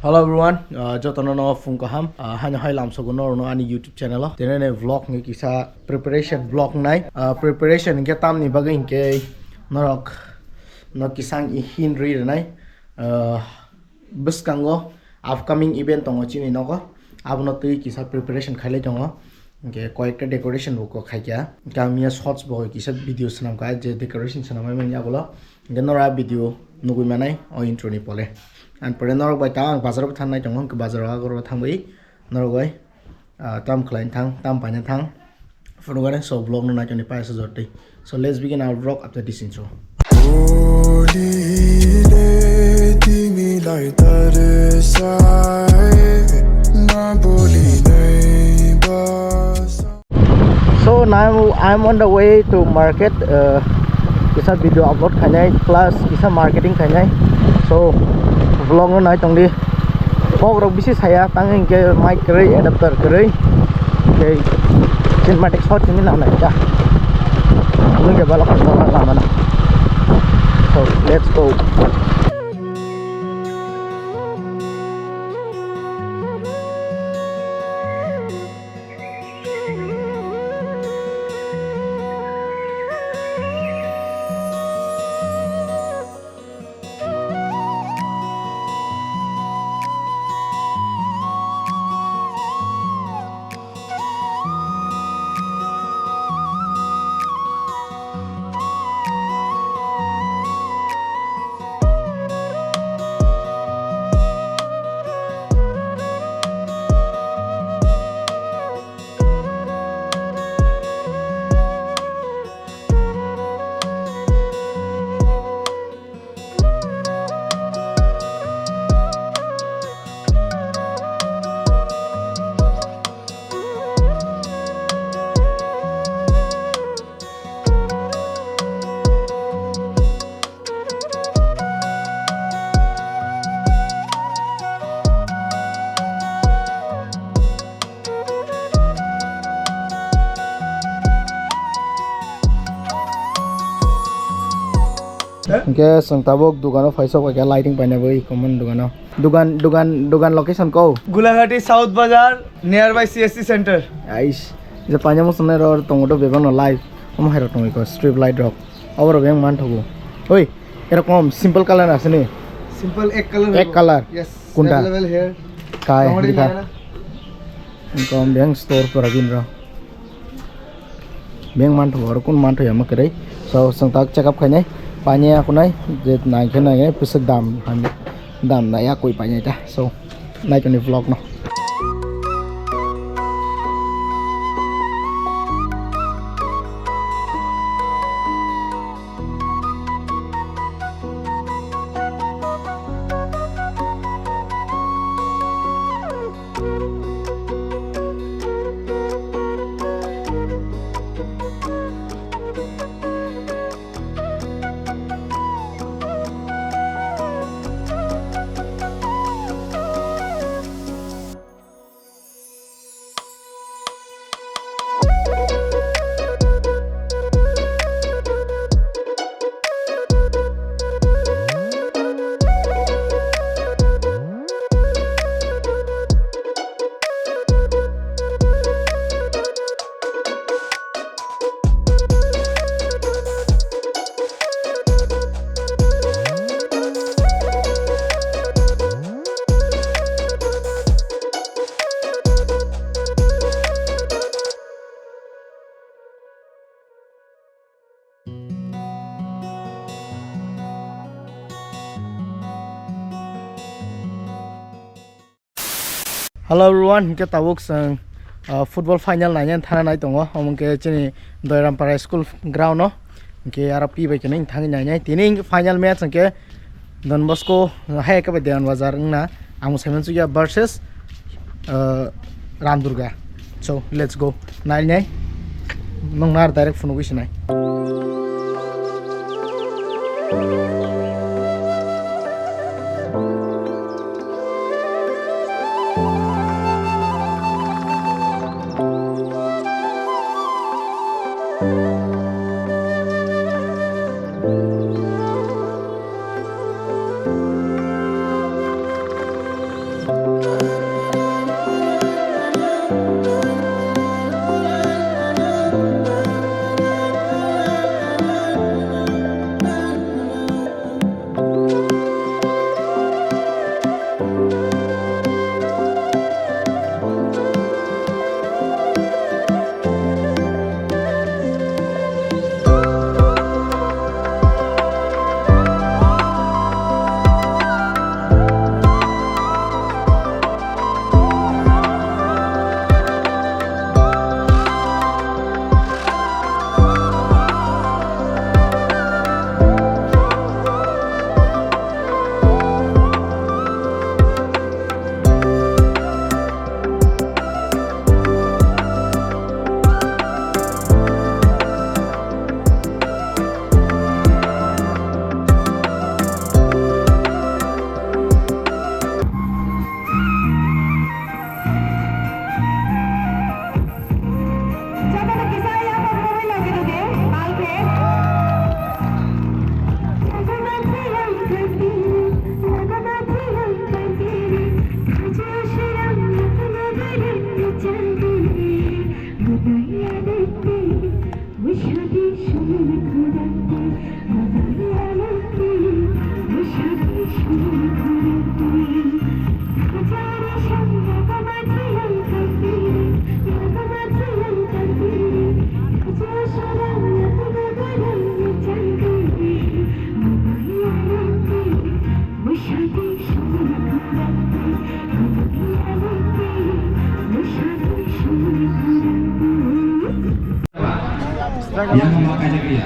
Hello everyone, jotono no phung ko ham hanya hai lam so gono no ani YouTube channel tenene vlog ngi kisa preparation vlog nai preparation ke tam ni bagin ke norok no kisang I hin ri nai biskango upcoming event tongo chini no ko abno tui kisa preparation khale tongo ke koyekta decoration ko khaikya kamia shots bo kisa video sanam ka je decoration sanam mai ya bolo genora video nugui manai o intro ni pole and pare norok bai tang bazar thang nai tong ke bazar ga goro thang bai norok bai tam klein thang tam pa thang for gane so vlog no na choni pa sa joti so let's begin our vlog after this intro so now I'm on the way to market kisa video upload khanai plus kisa marketing khanai so vlog no nai tong di pok rok bisi saya tang ke mic kre adapter kre ke cinematic shot ni na ja nung ke balak ko la mana so let's go Okay, sang tabok dugano faisok pakai lighting paine boi common dugan location ko Golaghati South Bazaar nearby CSC Center. Aish je panya mo sunai ro tongoto bebano live om hairo tongi ko strip light rock awro beng man thogo oi erokom simple color asne Simple ek color Yes. Kunta? Available here. kai Already dikha nana. kom beng store पर अगिन रो beng man thogo kun man thoya makrai so sang tak check up khainai panya kunai je nai khenai pisak dam na ya koi panya ta so nai choni vlog no Hello everyone, kita tabuk sang football final nanya thana nai tongo omke chini Doirampara school ground no ke arapi bai kening thang nanya tining final match ke Don Bosco hai ka Dewan Bazar na amu semen suya versus Ramdurga. So let's go nai nai nongnar direct phone wish nai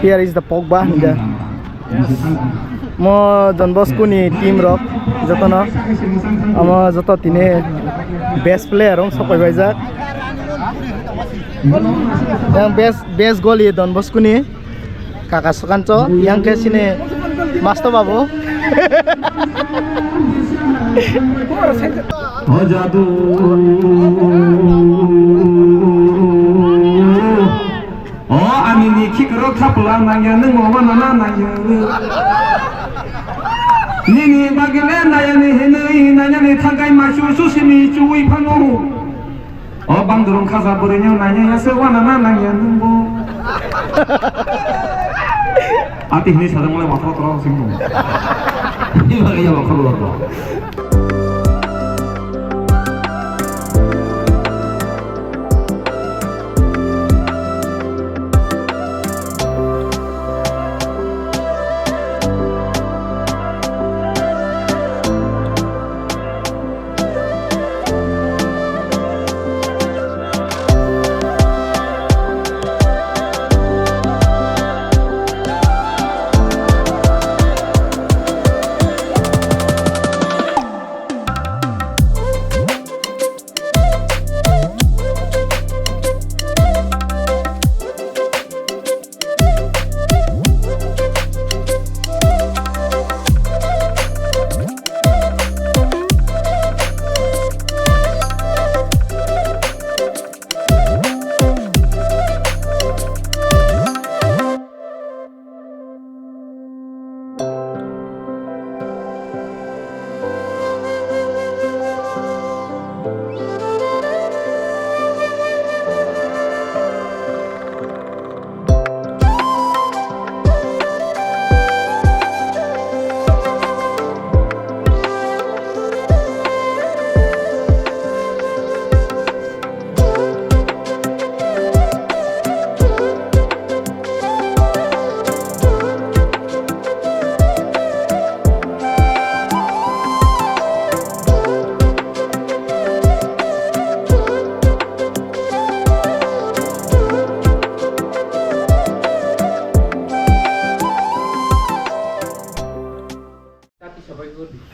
Here is the Pogba ninja. Mo Don Bosco ni team rock. Joto no. Amo joto tine best player ong sokai baizak. Yang best goal ye Don Bosco ni. Kakak Sukanto yang ke sini Masto Babu. Oh jadu. Oh amini kikro kapla nanya nemo mana nanya. Nini bagile nanya ni henui nanya ni tangkai masuk susini cuy panu. Oh bang durung kaza burinya nanya ya sewana nanya nemo. Ati ini sadang mulai makro terus singgung. Ini bagian makro lor.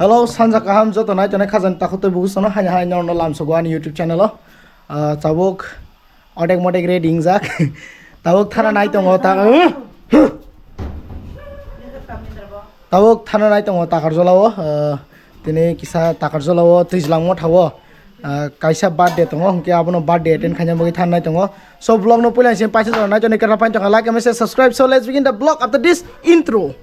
Hello, Sanja kaham joto nai tone khazan takhote bugusono hanya hanya no lam sogo ani YouTube channel tabuk odek modek reading jak tabuk thana nai tongo ta tabuk thana nai tongo takar jolawo tini kisa takar jolawo trijlang mo thawo kaisa birthday tongo hongke abono birthday attend khanya bogi than nai tongo so vlog no pula sem paisa jona nai tone kara pain tonga like and subscribe. So let's begin the vlog after this intro.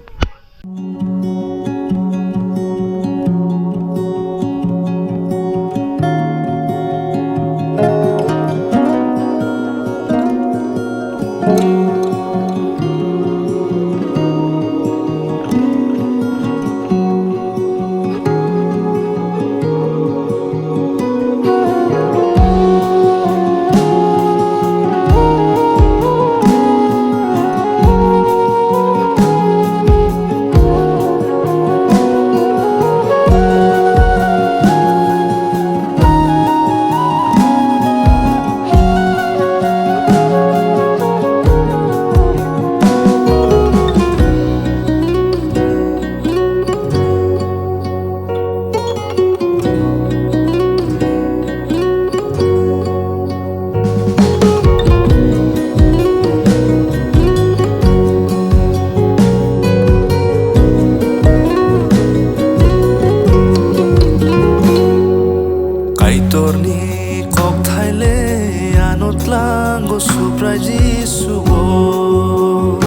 Kaitorni kok thaile anot lang go surprise subo